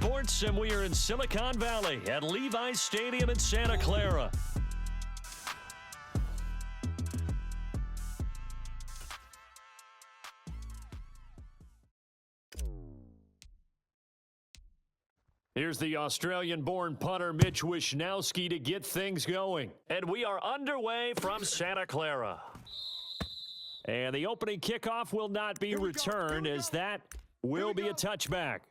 Sports, and we are in Silicon Valley at Levi's Stadium in Santa Clara. Here's the Australian-born punter Mitch Wishnowsky to get things going. And we are underway from Santa Clara. And the opening kickoff will not be returned, as that will be a touchback.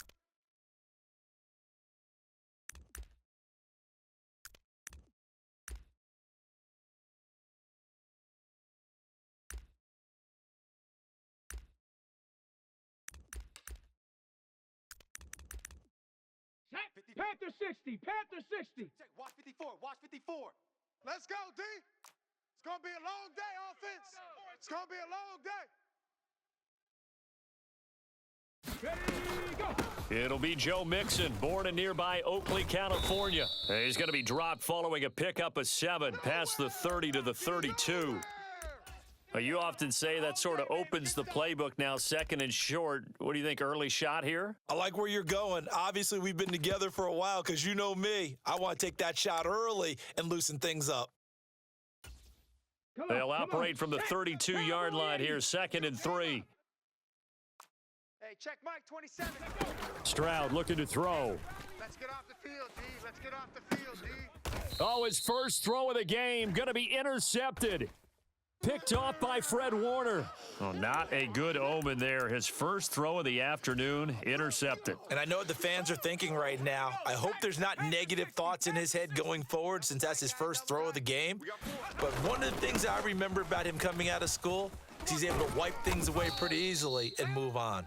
Panther 60, Panther 60. Check, watch 54, watch 54. Let's go, D. It's going to be a long day, offense. It's going to be a long day. Ready, go. It'll be Joe Mixon, born in nearby Oakley, California. He's going to be dropped following a pickup of 7 past the 30 to the 32. You often say that sort of opens the playbook now, second and short. What do you think, early shot here? I like where you're going. Obviously, we've been together for a while because you know me. I want to take that shot early and loosen things up. They'll operate from the 32-yard line here, 2nd and 3. Hey, check Mike 27. Stroud looking to throw. Let's get off the field, D. Let's get off the field, D. Oh, his first throw of the game, going to be intercepted. Picked off by Fred Warner. Oh, not a good omen there. His first throw of the afternoon, intercepted. And I know what the fans are thinking right now. I hope there's not negative thoughts in his head going forward since that's his first throw of the game. But one of the things I remember about him coming out of school is he's able to wipe things away pretty easily and move on.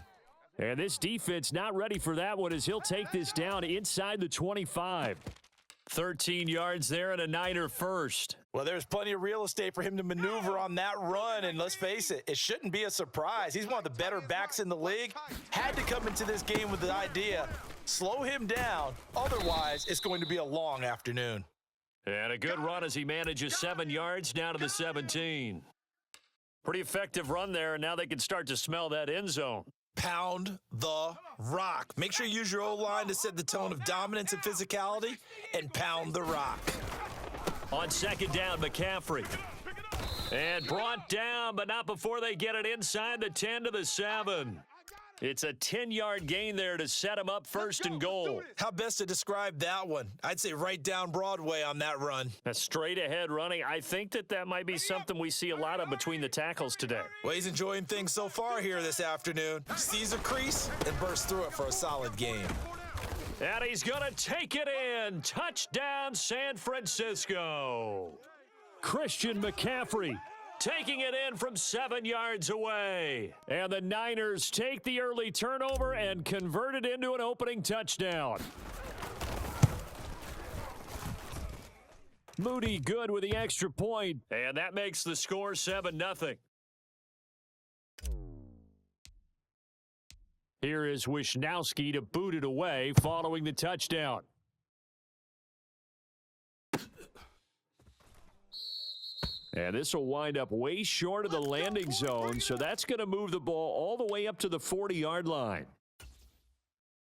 And this defense not ready for that one as he'll take this down inside the 25. 13 yards there and a Niner first. Well, there's plenty of real estate for him to maneuver on that run, and let's face it, it shouldn't be a surprise. He's one of the better backs in the league. Had to come into this game with the idea, slow him down, otherwise it's going to be a long afternoon. And a good run as he manages 7 yards down to the 17. Pretty effective run there, and now they can start to smell that end zone. Pound the rock. Make sure you use your O-line to set the tone of dominance and physicality, and pound the rock. On 2nd down, McCaffrey. And brought down, but not before they get it inside the 10 to the 7. It's a 10-yard gain there to set him up 1st and goal. How best to describe that one? I'd say right down Broadway on that run. A straight-ahead running. I think that might be something we see a lot of between the tackles today. Well, he's enjoying things so far here this afternoon. Sees a crease and bursts through it for a solid game. And he's going to take it in. Touchdown, San Francisco. Christian McCaffrey taking it in from 7 yards away. And the Niners take the early turnover and convert it into an opening touchdown. Moody good with the extra point. And that makes the score 7-0. Here is Wishnowsky to boot it away following the touchdown. And this will wind up way short of the landing zone, so that's going to move the ball all the way up to the 40-yard line.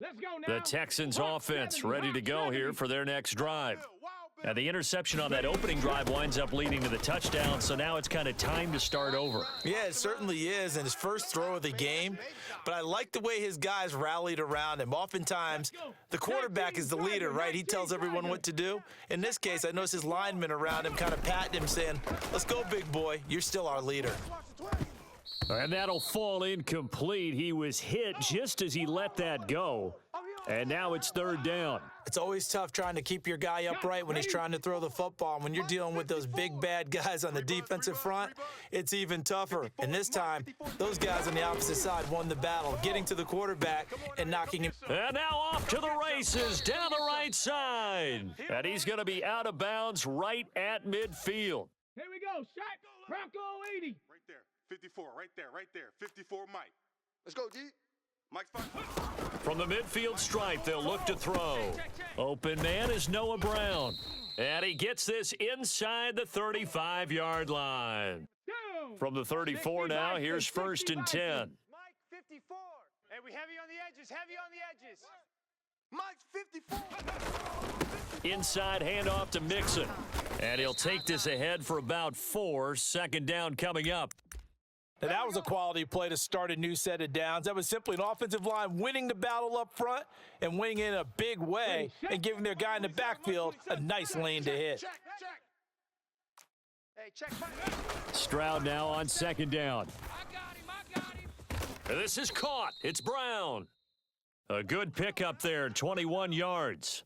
Let's go now. The Texans offense ready to go here for their next drive. Now, the interception on that opening drive winds up leading to the touchdown, so now it's kind of time to start over. Yeah, it certainly is, and his first throw of the game. But I like the way his guys rallied around him. Oftentimes, the quarterback is the leader, right? He tells everyone what to do. In this case, I noticed his linemen around him kind of patting him, saying, let's go, big boy. You're still our leader. And that'll fall incomplete. He was hit just as he let that go. And now it's 3rd down. It's always tough trying to keep your guy upright when he's trying to throw the football. And when you're dealing with those big, bad guys on the defensive front, it's even tougher. And this time, those guys on the opposite side won the battle, getting to the quarterback and knocking him. And now off to the races down the right side. And he's going to be out of bounds right at midfield. Here we go. Shot. Bronco 80. Right there. 54, right there, right there. 54, Mike. Let's go, D. Mike's fine. From the midfield stripe, they'll look to throw. Open man is Noah Brown. And he gets this inside the 35-yard line. From the 34 now, here's 1st and 10. Mike 54. Hey, we heavy on the edges, heavy on the edges. Mike's Inside handoff to Mixon. And he'll take this ahead for about 4. Second down coming up. Now, that was a quality play to start a new set of downs. That was simply an offensive line winning the battle up front and winning in a big way and giving their guy in the backfield a nice lane to hit. Stroud now on second down. And this is caught. It's Brown. A good pickup there, 21 yards.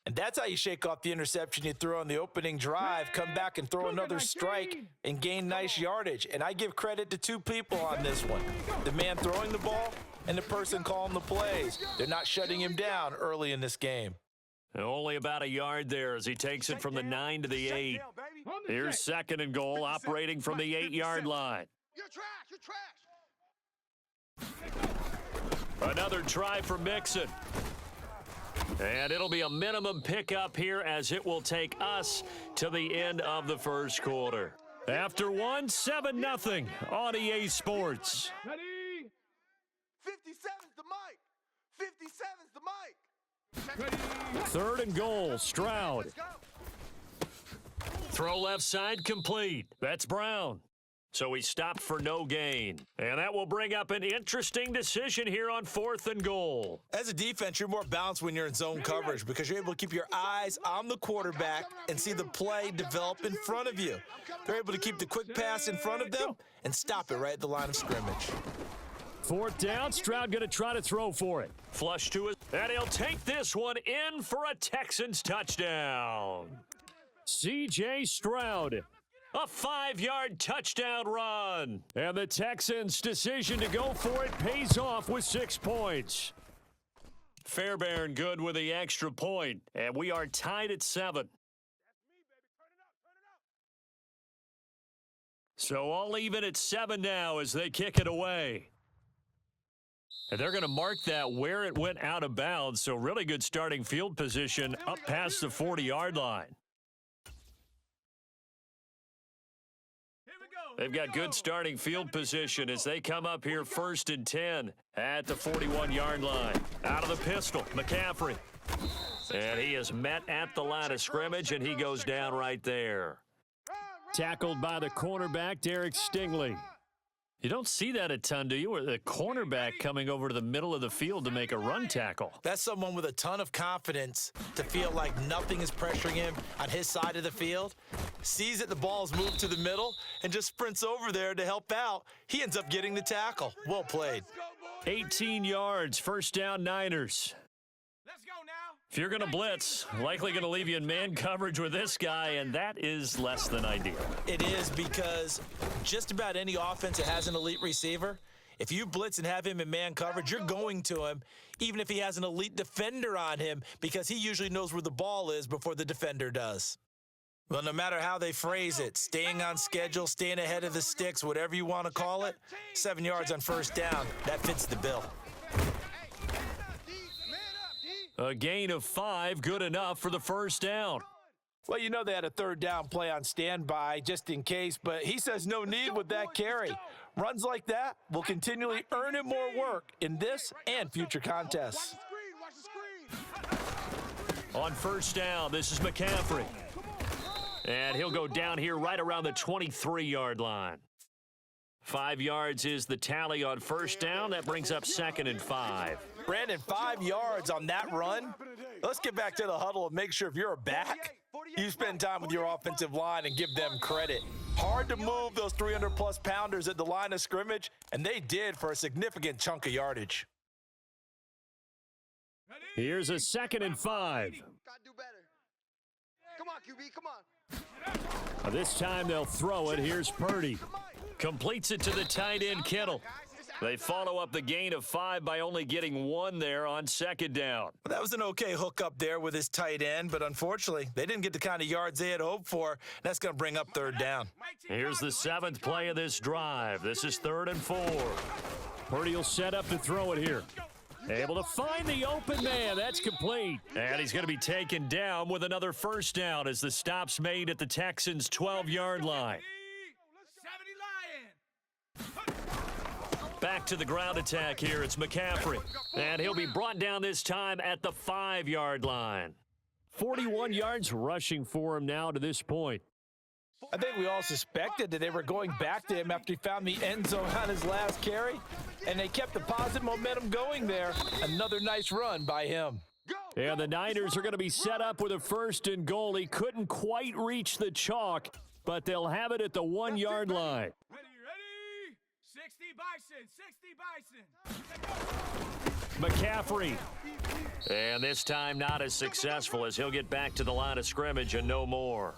And that's how you shake off the interception you threw on the opening drive, come back and throw another strike and gain nice yardage. And I give credit to 2 people on this one, the man throwing the ball and the person calling the plays. They're not shutting him down early in this game. Only about a yard there as he takes it from the 9 to the 8. Here's second and goal, operating from the 8-yard line. You're trash. You're trash. Another try for Mixon. And it'll be a minimum pickup here as it will take us to the end of the first quarter. After one, 7-0 on EA Sports. Ready? 57's the mic. 57's the mic. Ready? Third and goal, Stroud. Let's go. Throw left side complete. That's Brown. So he stopped for no gain. And that will bring up an interesting decision here on 4th and goal. As a defense, you're more balanced when you're in zone coverage because you're able to keep your eyes on the quarterback and see the play develop in front of you. They're able to keep the quick pass in front of them and stop it right at the line of scrimmage. 4th down, Stroud going to try to throw for it. Flush to it, and he'll take this one in for a Texans touchdown. C.J. Stroud. A 5-yard touchdown run. And the Texans' decision to go for it pays off with 6 points. Fairbairn good with the extra point, and we are tied at 7. So all even at 7 now as they kick it away. And they're going to mark that where it went out of bounds, so really good starting field position up past the 40-yard line. They've got good starting field position as they come up here 1st and 10 at the 41-yard line. Out of the pistol, McCaffrey. And he is met at the line of scrimmage, and he goes down right there. Tackled by the cornerback, Derek Stingley. You don't see that a ton, do you? Or the cornerback coming over to the middle of the field to make a run tackle. That's someone with a ton of confidence to feel like nothing is pressuring him on his side of the field. Sees that the ball's moved to the middle and just sprints over there to help out. He ends up getting the tackle. Well played. 18 yards, 1st down Niners. Let's go now. If you're going to blitz, likely going to leave you in man coverage with this guy, and that is less than ideal. It is because just about any offense that has an elite receiver, if you blitz and have him in man coverage, you're going to him, even if he has an elite defender on him, because he usually knows where the ball is before the defender does. Well, no matter how they phrase it, staying on schedule, staying ahead of the sticks, whatever you want to call it, 7 yards on 1st down, that fits the bill. A gain of 5, good enough for the 1st down. Well, you know they had a 3rd down play on standby just in case, but he says no need with that carry. Runs like that will continually earn him more work in this and future contests. On 1st down, this is McCaffrey. And he'll go down here right around the 23-yard line. 5 yards is the tally on 1st down. That brings up 2nd and 5. Brandon, 5 yards on that run. Let's get back to the huddle and make sure if you're a back, you spend time with your offensive line and give them credit. Hard to move those 300-plus pounders at the line of scrimmage, and they did for a significant chunk of yardage. Here's a 2nd and 5. Gotta do better. Come on, QB, come on. This time they'll throw it. Here's Purdy. Completes it to the tight end, Kittle. They follow up the gain of 5 by only getting 1 there on 2nd down. Well, that was an okay hook up there with his tight end, but unfortunately, they didn't get the kind of yards they had hoped for. That's going to bring up 3rd down. Here's the 7th play of this drive. This is 3rd and 4. Purdy will set up to throw it here. Able to find the open man. That's complete. And he's going to be taken down with another 1st down as the stop's made at the Texans' 12-yard line. Back to the ground attack here. It's McCaffrey. And he'll be brought down this time at the 5-yard line. 41 yards rushing for him now to this point. I think we all suspected that they were going back to him after he found the end zone on his last carry, and they kept the positive momentum going there. Another nice run by him. And the Niners are going to be set up with a 1st and goal. He couldn't quite reach the chalk, but they'll have it at the 1-yard line. Ready? 60 Bison. McCaffrey. And this time not as successful as he'll get back to the line of scrimmage and no more.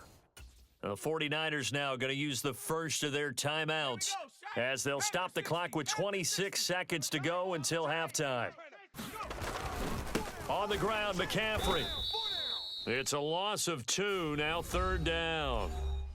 The 49ers now going to use the first of their timeouts as they'll stop the clock with 26 seconds to go until halftime. On the ground, McCaffrey. It's a loss of 2, now 3rd down.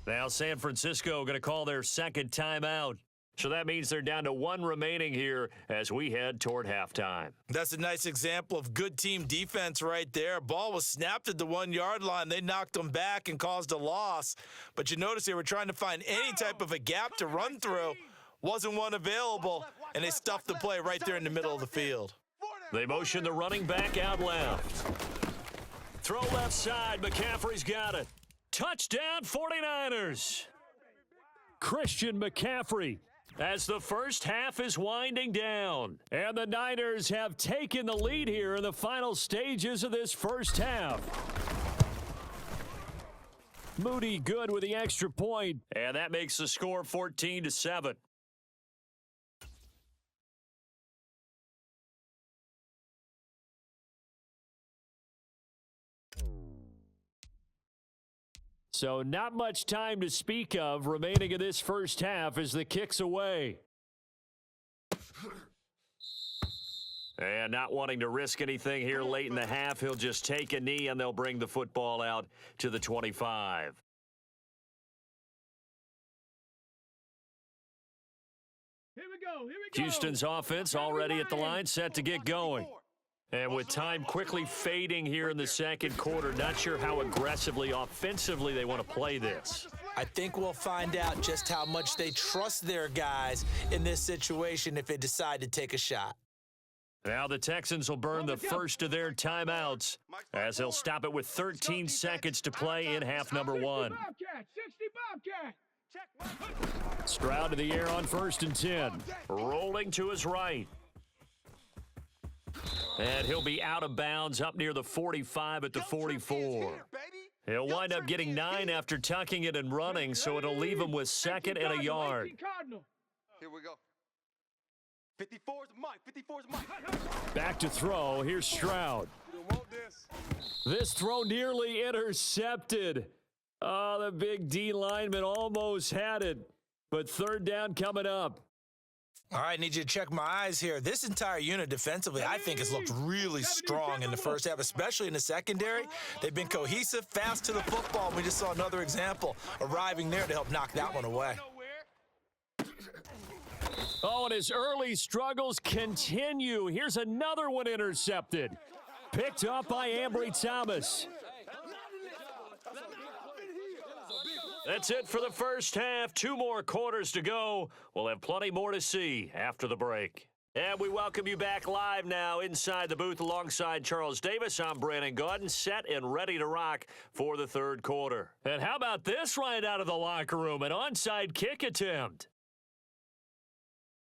Now San Francisco going to call their second timeout. So that means they're down to 1 remaining here as we head toward halftime. That's a nice example of good team defense right there. Ball was snapped at the 1-yard line. They knocked them back and caused a loss. But you notice they were trying to find any type of a gap to run through. Wasn't one available, and they stuffed the play right there in the middle of the field. They motion the running back out left. Throw left side. McCaffrey's got it. Touchdown 49ers. Christian McCaffrey as the first half is winding down. And the Niners have taken the lead here in the final stages of this first half. Moody good with the extra point. And that makes the score 14-7. So not much time to speak of remaining in this first half as the kick's away. And not wanting to risk anything here late in the half, he'll just take a knee and they'll bring the football out to the 25. Here we go. Houston's offense already at the line, set to get going. And with time quickly fading here in the second quarter, not sure how aggressively, offensively they want to play this. I think we'll find out just how much they trust their guys in this situation if they decide to take a shot. Now the Texans will burn the first of their timeouts as they'll stop it with 13 seconds to play in half number 1. 60 Bobcat. Stroud to the air on 1st and 10. Rolling to his right. And he'll be out of bounds up near the 45 at the 44. He'll wind up getting 9 after tucking it and running, so it'll leave him with 2nd and a yard. Here we go. 54's Mike. Back to throw. Here's Stroud. This throw nearly intercepted. Oh, the big D lineman almost had it. But 3rd down coming up. All right, need you to check my eyes here. This entire unit defensively, I think, has looked really strong in the first half, especially in the secondary. They've been cohesive, fast to the football. We just saw another example arriving there to help knock that one away. Oh, and his early struggles continue. Here's another one intercepted. Picked up by Ambry Thomas. That's it for the first half. 2 more quarters to go. We'll have plenty more to see after the break. And we welcome you back live now inside the booth alongside Charles Davis. I'm Brandon Gaudin, set and ready to rock for the 3rd quarter. And how about this right out of the locker room? An onside kick attempt.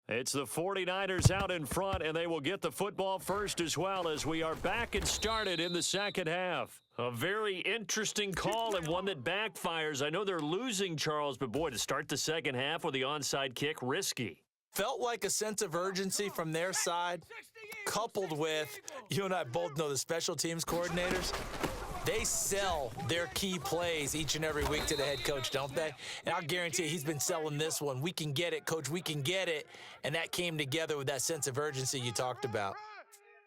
It's the 49ers out in front, and they will get the football first as well as we are back and started in the second half. A very interesting call and one that backfires. I know they're losing, Charles, but boy, to start the second half with the onside kick, risky. Felt like a sense of urgency from their side, coupled with, you and I both know the special teams coordinators. They sell their key plays each and every week to the head coach, don't they? And I'll guarantee you he's been selling this one. We can get it, coach, we can get it. And that came together with that sense of urgency you talked about.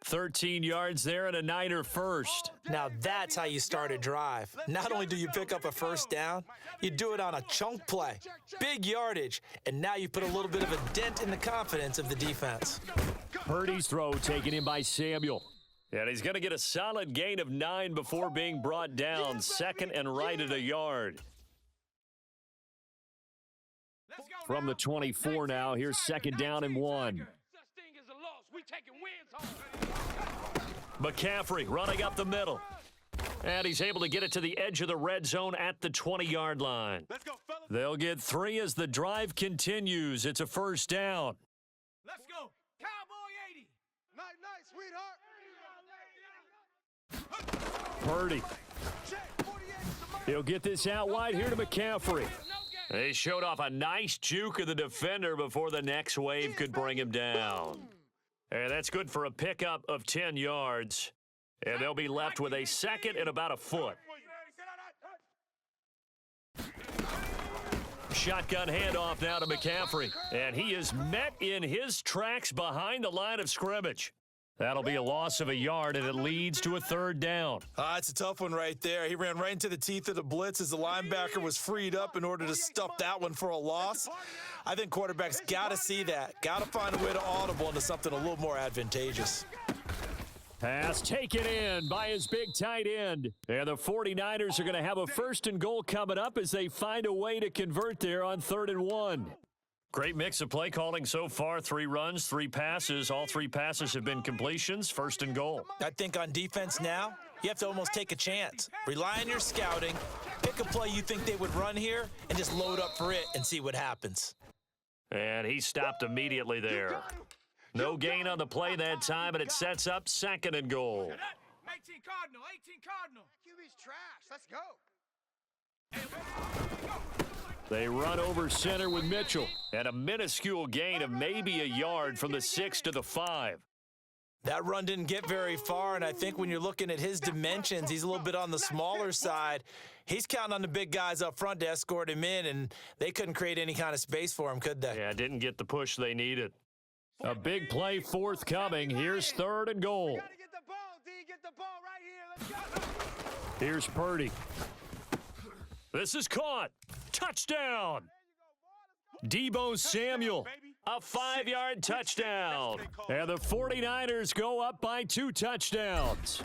13 yards there and a Niner first. Now that's how you start a drive. Not only do you pick up a first down, you do it on a chunk play, big yardage, and now you put a little bit of a dent in the confidence of the defense. Purdy's throw taken in by Samuel. And he's going to get a solid gain of 9 before being brought down. 2nd and right at a yard. From the 24 now, here's 2nd down and 1. McCaffrey running up the middle. And he's able to get it to the edge of the red zone at the 20-yard line. Let's go, fellas. They'll get 3 as the drive continues. It's a first down. Let's go. Cowboy 80. Night, night, sweetheart. Purdy. Check, 48 is the man. He'll get this out wide here to McCaffrey. They showed off a nice juke of the defender before the next wave could bring him down. And that's good for a pickup of 10 yards. And they'll be left with a second and about a foot. Shotgun handoff now to McCaffrey. And he is met in his tracks behind the line of scrimmage. That'll be a loss of a yard, and it leads to a third down. It's a tough one right there. He ran right into the teeth of the blitz as the linebacker was freed up in order to stuff that one for a loss. I think quarterbacks got to see that. Got to find a way to audible into something a little more advantageous. Pass taken in by his big tight end. And the 49ers are going to have a first and goal coming up as they find a way to convert there on 3rd and 1. Great mix of play calling so far. 3 runs, 3 passes. All 3 passes have been completions. 1st and goal. I think on defense now, you have to almost take a chance. Rely on your scouting. Pick a play you think they would run here and just load up for it and see what happens. And he stopped immediately there. No gain on the play that time, and it sets up 2nd and goal. 18 Cardinal, 18 Cardinal. QB's trash. Let's go. They run over center with Mitchell. And a minuscule gain of maybe a yard from the 6 to the 5. That run didn't get very far, and I think when you're looking at his dimensions, he's a little bit on the smaller side. He's counting on the big guys up front to escort him in, and they couldn't create any kind of space for him, could they? Yeah, didn't get the push they needed. A big play forthcoming. Here's 3rd and goal. Gotta get the ball, D. Get the ball right here. Let's go. Here's Purdy. This is caught. Touchdown. Deebo Samuel. A 5-yard touchdown. And the 49ers go up by 2 touchdowns.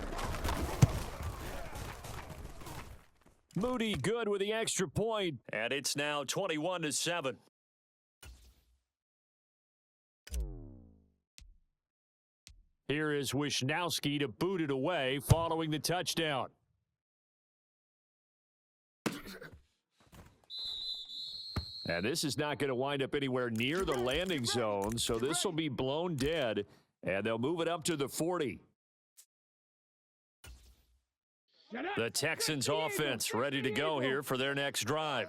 Moody good with the extra point. And it's now 21-7. Here is Wisnowski to boot it away following the touchdown. And this is not going to wind up anywhere near the landing zone, so this will be blown dead, and they'll move it up to the 40. The Texans offense ready to go here for their next drive.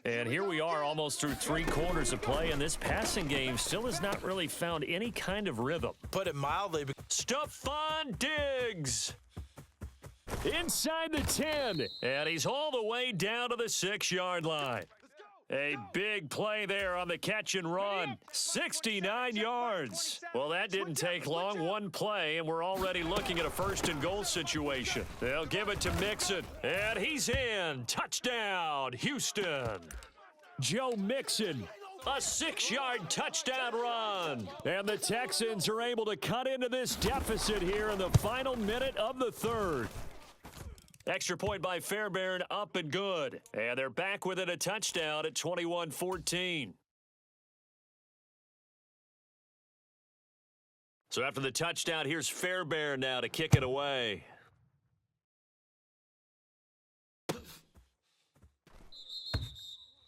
And here we are almost through 3 quarters of play, and this passing game still has not really found any kind of rhythm. Put it mildly. Stephon Diggs inside the 10, and he's all the way down to the 6-yard line. A big play there on the catch and run. 69 yards. Well, that didn't take long. 1 play, and we're already looking at a 1st and goal situation. They'll give it to Mixon, and he's in. Touchdown, Houston. Joe Mixon. A 6-yard touchdown run. And the Texans are able to cut into this deficit here in the final minute of the 3rd. Extra point by Fairbairn, up and good. And they're back within a touchdown at 21-14. So after the touchdown, here's Fairbairn now to kick it away.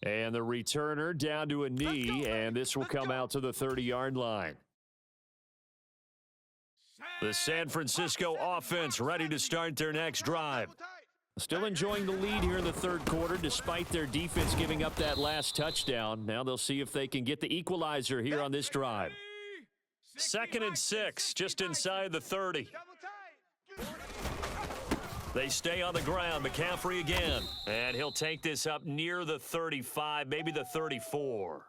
And the returner down to a knee, and this will come out to the 30-yard line. The San Francisco offense ready to start their next drive. Still enjoying the lead here in the 3rd quarter despite their defense giving up that last touchdown. Now they'll see if they can get the equalizer here on this drive. 2nd and 6, just inside the 30. They stay on the ground. McCaffrey again. And he'll take this up near the 35, maybe the 34.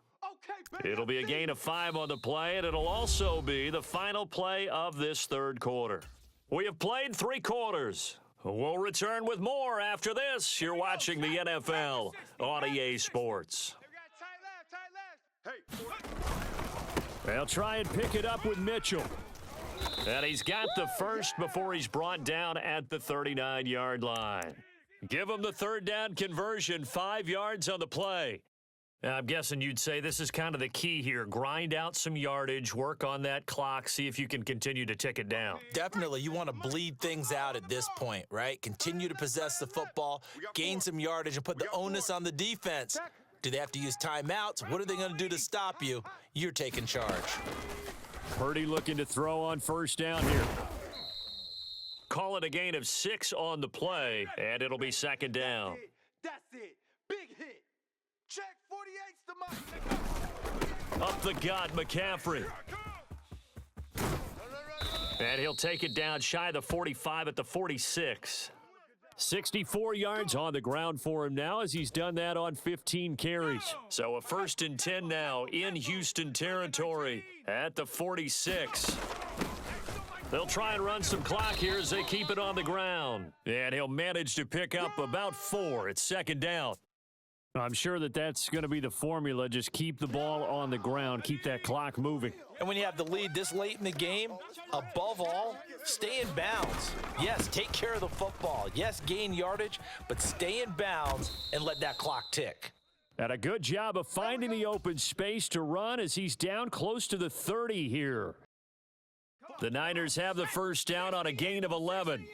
It'll be a gain of 5 on the play, and it'll also be the final play of this 3rd quarter. We have played 3 quarters. We'll return with more after this. You're watching the NFL on EA Sports. They'll try and pick it up with Mitchell. And he's got the first before he's brought down at the 39-yard line. Give him the 3rd down conversion, 5 yards on the play. I'm guessing you'd say this is kind of the key here. Grind out some yardage, work on that clock, see if you can continue to tick it down. Definitely, you want to bleed things out at this point, right? Continue to possess the football, gain some yardage, and put the onus on the defense. Do they have to use timeouts? What are they going to do to stop you? You're taking charge. Purdy looking to throw on first down here. Call it a gain of 6 on the play, and it'll be second down. That's it. Big hit. Check 48's the mark. Up the gut, McCaffrey. And he'll take it down shy of the 45 at the 46. 64 yards on the ground for him now as he's done that on 15 carries. So a 1st and 10 now in Houston territory at the 46. They'll try and run some clock here as they keep it on the ground. And he'll manage to pick up about 4 at second down. I'm sure that that's going to be the formula. Just keep the ball on the ground. Keep that clock moving. And when you have the lead this late in the game, above all, stay in bounds. Yes, take care of the football. Yes, gain yardage, but stay in bounds and let that clock tick. And a good job of finding the open space to run as he's down close to the 30 here. The Niners have the first down on a gain of 11.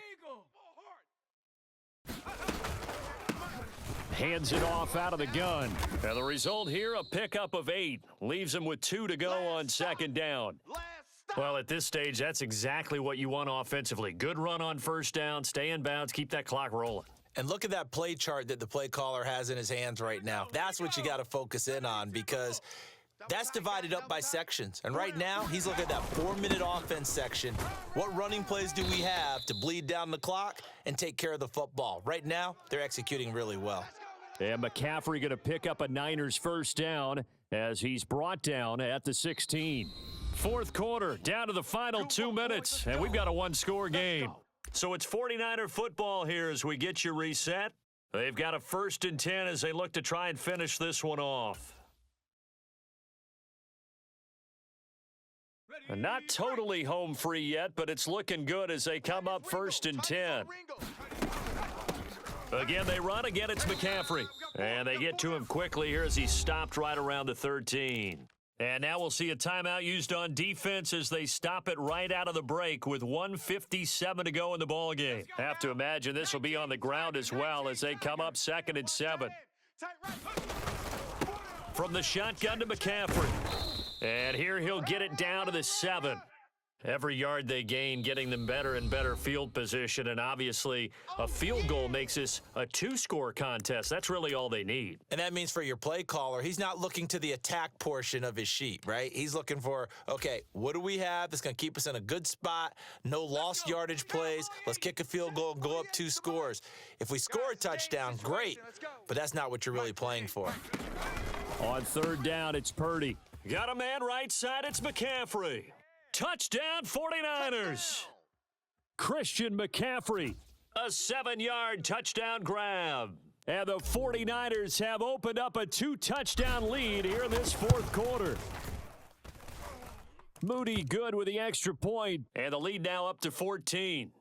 Hands it off out of the gun. And the result here, a pickup of 8. Leaves him with 2 to go on second down. Well, at this stage, that's exactly what you want offensively. Good run on first down, stay in bounds, keep that clock rolling. And look at that play chart that the play caller has in his hands right now. That's what you got to focus in on because that's divided up by sections. And right now, he's looking at that 4-minute offense section. What running plays do we have to bleed down the clock and take care of the football? Right now, they're executing really well. And McCaffrey going to pick up a Niners first down as he's brought down at the 16. Fourth quarter, down to the final 2 minutes, and we've got a one-score game. So it's 49er football here as we get you reset. They've got a 1st and 10 as they look to try and finish this one off. And not totally home free yet, but it's looking good as they come up 1st and 10. Again, they run. Again, it's McCaffrey. And they get to him quickly here as he's stopped right around the 13. And now we'll see a timeout used on defense as they stop it right out of the break with 1:57 to go in the ballgame. Have to imagine this will be on the ground as well as they come up 2nd and 7. From the shotgun to McCaffrey. And here he'll get it down to the 7. Every yard they gain, getting them better and better field position. And obviously, a field goal makes this a 2-score contest. That's really all they need. And that means for your play caller, he's not looking to the attack portion of his sheet, right? He's looking for, okay, what do we have that's going to keep us in a good spot? No lost yardage plays. Let's kick a field goal and go up 2 scores. If we score a touchdown, great. But that's not what you're really playing for. On 3rd down, it's Purdy. Got a man right side, it's McCaffrey. Touchdown 49ers. Christian McCaffrey, a 7-yard touchdown grab. And the 49ers have opened up a 2-touchdown lead here in this 4th quarter. Moody good with the extra point, and the lead now up to 14.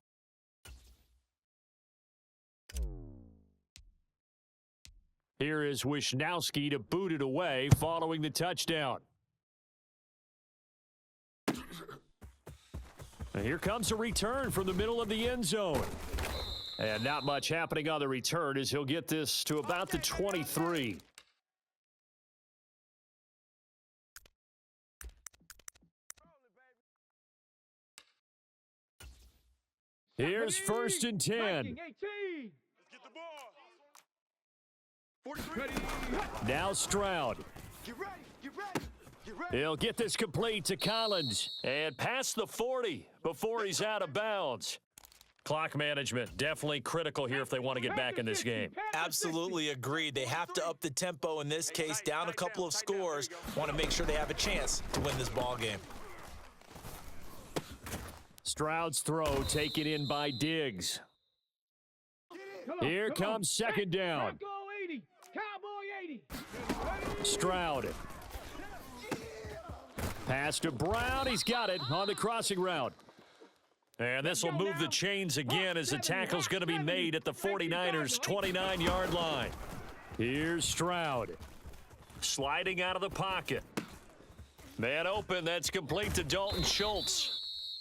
Here is Wisnowski to boot it away following the touchdown. And here comes a return from the middle of the end zone. And not much happening on the return as he'll get this to about the 23. Here's 1st and 10. Now Stroud. Get ready, get ready, get ready. He'll get this complete to Collins and past the 40 before he's out of bounds. Clock management definitely critical here if they want to get back in this game. Absolutely agreed. They have to up the tempo in this case, down a couple of scores. Want to make sure they have a chance to win this ball game. Stroud's throw taken in by Diggs. Here comes 2nd down. Stroud. Pass to Brown. He's got it on the crossing route. And this will move the chains again as the tackle's going to be made at the 49ers' 29-yard line. Here's Stroud. sliding out of the pocket. Man open, that's complete to Dalton Schultz.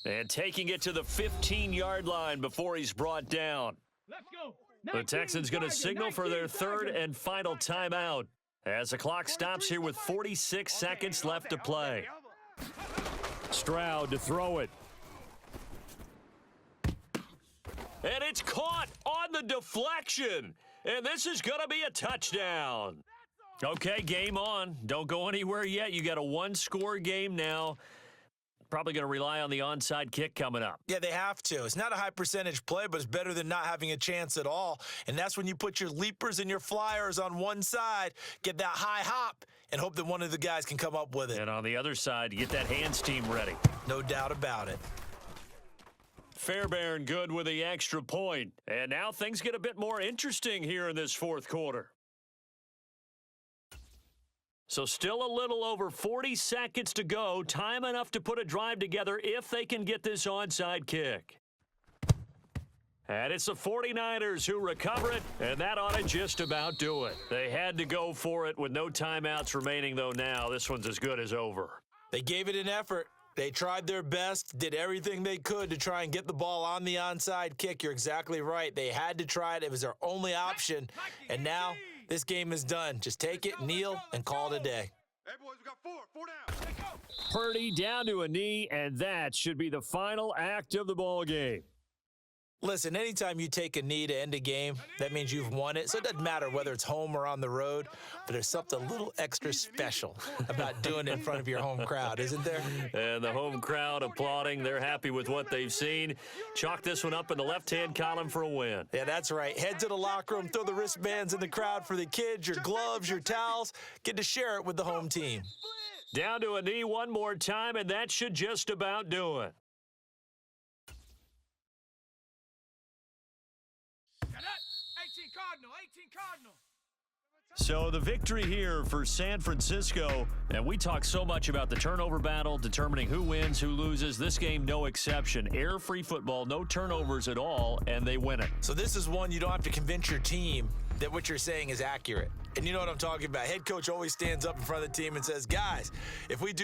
And taking it to the 15-yard line before he's brought down. Let's go. The Texans going to signal for their third and final timeout as the clock stops here with 46 seconds left to play. Stroud to throw it. And it's caught on the deflection. And this is going to be a touchdown. Okay, game on. Don't go anywhere yet. You got a one-score game now. Probably going to rely on the onside kick coming up. Yeah, they have to. It's not a high percentage play, but it's better than not having a chance at all. And that's when you put your leapers and your flyers on one side, get that high hop, and hope that one of the guys can come up with it. And on the other side, you get that hands team ready. No doubt about it. Fairbairn good with the extra point. And now things get a bit more interesting here in this fourth quarter. So still a little over 40 seconds to go. Time enough to put a drive together if they can get this onside kick. And it's the 49ers who recover it, and that ought to just about do it. They had to go for it with no timeouts remaining, though now this one's as good as over. They gave it an effort. They tried their best, did everything they could to try and get the ball on the onside kick. You're exactly right. They had to try it. It was their only option, and now this game is done. Just take it, kneel, and call it a day. Hey, boys, we got four down. Purdy down to a knee, and that should be the final act of the ball game. Listen, anytime you take a knee to end a game, that means you've won it. So it doesn't matter whether it's home or on the road, but there's something a little extra special about doing it in front of your home crowd, isn't there? And the home crowd applauding. They're happy with what they've seen. Chalk this one up in the left-hand column for a win. Yeah, that's right. Head to the locker room, throw the wristbands in the crowd for the kids, your gloves, your towels. Get to share it with the home team. Down to a knee one more time, and that should just about do it. 18 Cardinal. So the victory here for San Francisco, and we talk so much about the turnover battle, determining who wins, who loses. This game, no exception. Air-free football, no turnovers at all, and they win it. So this is one you don't have to convince your team that what you're saying is accurate. And you know what I'm talking about. Head coach always stands up in front of the team and says, guys, if we do